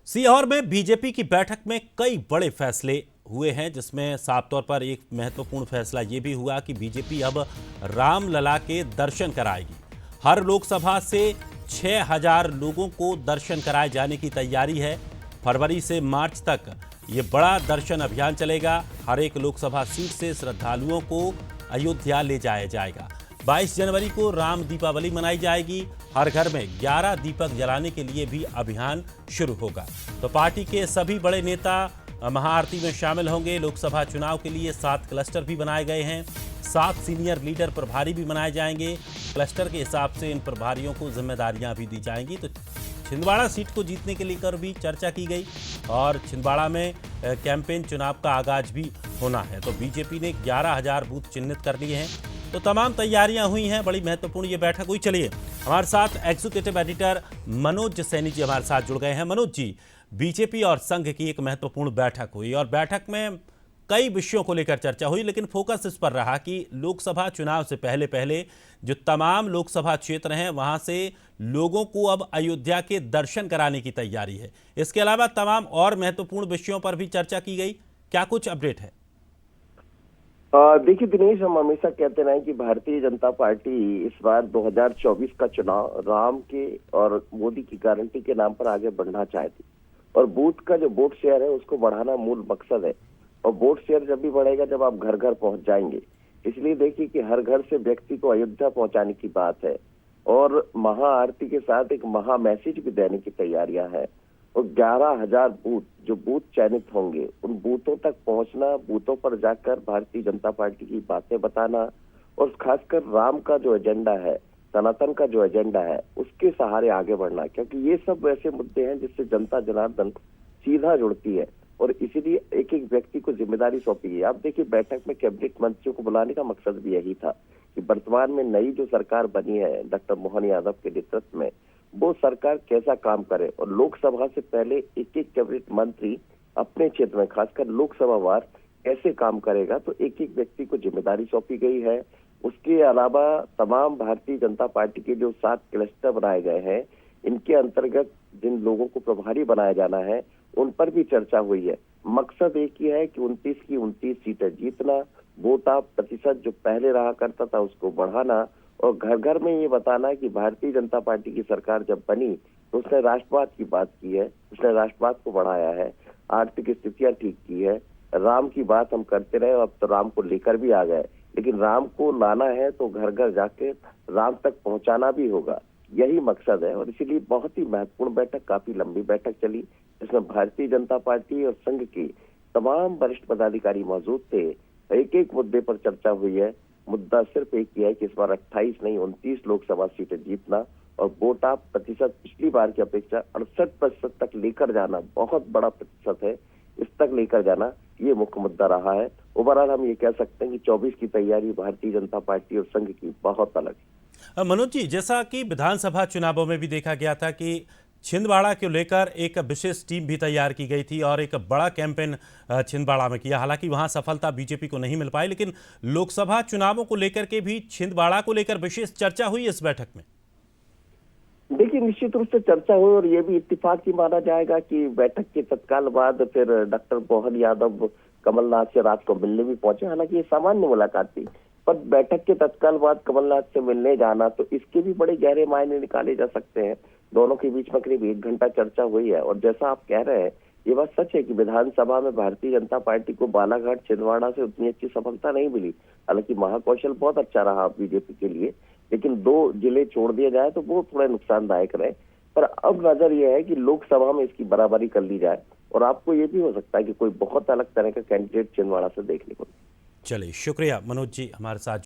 सीहोर में बीजेपी की बैठक में कई बड़े फैसले हुए हैं, जिसमें साफ तौर पर एक महत्वपूर्ण फैसला ये भी हुआ कि बीजेपी अब रामलला के दर्शन कराएगी। हर लोकसभा से 6,000 लोगों को दर्शन कराए जाने की तैयारी है। फरवरी से मार्च तक ये बड़ा दर्शन अभियान चलेगा। हर एक लोकसभा सीट से श्रद्धालुओं को अयोध्या ले जाया जाएगा। 22 जनवरी को राम दीपावली मनाई जाएगी। हर घर में 11 दीपक जलाने के लिए भी अभियान शुरू होगा। तो पार्टी के सभी बड़े नेता महाआरती में शामिल होंगे। लोकसभा चुनाव के लिए 7 क्लस्टर भी बनाए गए हैं। 7 सीनियर लीडर प्रभारी भी बनाए जाएंगे। क्लस्टर के हिसाब से इन प्रभारियों को जिम्मेदारियां भी दी जाएंगी। तो छिंदवाड़ा सीट को जीतने के लेकर भी चर्चा की गई और छिंदवाड़ा में कैंपेन चुनाव का आगाज भी होना है। तो बीजेपी ने 11,000 बूथ चिन्हित कर लिए हैं। तो तमाम तैयारियां हुई हैं। बड़ी महत्वपूर्ण ये बैठक हुई। चलिए, हमारे साथ एग्जीक्यूटिव एडिटर मनोज सैनी जी हमारे साथ जुड़ गए हैं। मनोज जी, बीजेपी और संघ की एक महत्वपूर्ण बैठक हुई और बैठक में कई विषयों को लेकर चर्चा हुई, लेकिन फोकस इस पर रहा कि लोकसभा चुनाव से पहले पहले जो तमाम लोकसभा क्षेत्र हैं वहां से लोगों को अब अयोध्या के दर्शन कराने की तैयारी है। इसके अलावा तमाम और महत्वपूर्ण विषयों पर भी चर्चा की गई। क्या कुछ अपडेट है? देखिए दिनेश, हम हमेशा कहते रहे कि भारतीय जनता पार्टी इस बार 2024 का चुनाव राम के और मोदी की गारंटी के नाम पर आगे बढ़ना चाहती और बूथ का जो वोट शेयर है उसको बढ़ाना मूल मकसद है। और वोट शेयर जब भी बढ़ेगा जब आप घर घर पहुंच जाएंगे। इसलिए देखिए कि हर घर से व्यक्ति को अयोध्या पहुंचाने की बात है और महाआरती के साथ एक महा मैसेज भी देने की तैयारियां हैं। और 11,000 बूथ जो बूथ चयनित होंगे उन बूथों तक पहुंचना, बूथों पर जाकर भारतीय जनता पार्टी की बातें बताना और खासकर राम का जो एजेंडा है, सनातन का जो एजेंडा है, उसके सहारे आगे बढ़ना, क्योंकि ये सब ऐसे मुद्दे हैं जिससे जनता जनार्दन सीधा जुड़ती है और इसीलिए एक एक व्यक्ति को जिम्मेदारी सौंपी गई। आप देखिए, बैठक में कैबिनेट मंत्रियों को बुलाने का मकसद भी यही था कि वर्तमान में नई जो सरकार बनी है डॉक्टर मोहन यादव के नेतृत्व में, वो सरकार कैसा काम करे और लोकसभा से पहले एक एक कैबिनेट मंत्री अपने क्षेत्र में खासकर लोकसभा वार कैसे काम करेगा, तो एक एक व्यक्ति को जिम्मेदारी सौंपी गई है। उसके अलावा तमाम भारतीय जनता पार्टी के जो 7 क्लस्टर बनाए गए हैं, इनके अंतर्गत जिन लोगों को प्रभारी बनाया जाना है उन पर भी चर्चा हुई है। मकसद एक ही है कि 29 की 29 सीटें जीतना, वोट आप प्रतिशत जो पहले रहा करता था उसको बढ़ाना और घर घर में ये बताना कि भारतीय जनता पार्टी की सरकार जब बनी तो उसने राष्ट्रवाद की बात की है, उसने राष्ट्रवाद को बढ़ाया है, आर्थिक स्थितियां ठीक की है। राम की बात हम करते रहे और अब तो राम को लेकर भी आ गए, लेकिन राम को लाना है तो घर घर जाके राम तक पहुंचाना भी होगा। यही मकसद है और इसीलिए बहुत ही महत्वपूर्ण बैठक, काफी लंबी बैठक चली। इसमें भारतीय जनता पार्टी और संघ की तमाम वरिष्ठ पदाधिकारी मौजूद थे। एक एक मुद्दे पर चर्चा हुई है। मुद्दा सिर्फ एक ही है कि इस बार 28 नहीं 29 लोकसभा सीटें जीतना और वोट आप प्रतिशत पिछली बार की अपेक्षा 68% तक लेकर जाना, बहुत बड़ा प्रतिशत है, इस तक लेकर जाना ये मुख्य मुद्दा रहा है। ओवरऑल हम ये कह सकते हैं कि 24 की तैयारी भारतीय जनता पार्टी और संघ की बहुत अलग है। मनोज जी, जैसा कि विधानसभा चुनावों में भी देखा गया था कि छिंदवाड़ा को लेकर एक विशेष टीम भी तैयार की गई थी और एक बड़ा कैंपेन छिंदवाड़ा में किया। हालांकि वहां सफलता बीजेपी को नहीं मिल पाई, लेकिन लोकसभा चुनावों को लेकर के भी छिंदवाड़ा को लेकर विशेष चर्चा हुई इस बैठक में। देखिए, निश्चित रूप से चर्चा हुई और ये भी इत्तेफाक ही माना जाएगा कि बैठक के तत्काल बाद फिर डॉक्टर मोहन यादव कमलनाथ से रात को मिलने भी पहुंचे। हालांकि ये सामान्य मुलाकात थी, पर बैठक के तत्काल बाद कमलनाथ से मिलने जाना तो इसके भी बड़े गहरे मायने निकाले जा सकते हैं। दोनों के बीच में करीब 1 घंटा चर्चा हुई है और जैसा आप कह रहे हैं ये बात सच है कि विधानसभा में भारतीय जनता पार्टी को बालाघाट छिंदवाड़ा से उतनी अच्छी सफलता नहीं मिली। हालांकि महाकौशल बहुत अच्छा रहा बीजेपी के लिए, लेकिन 2 जिले छोड़ दिए जाए तो वो थोड़े नुकसानदायक रहे। पर अब नजर यह है कि लोकसभा में इसकी बराबरी कर ली जाए और आपको ये भी हो सकता है कि कोई बहुत अलग तरह का कैंडिडेट छिंदवाड़ा से देखने को। चलिए, शुक्रिया मनोज जी हमारे साथ।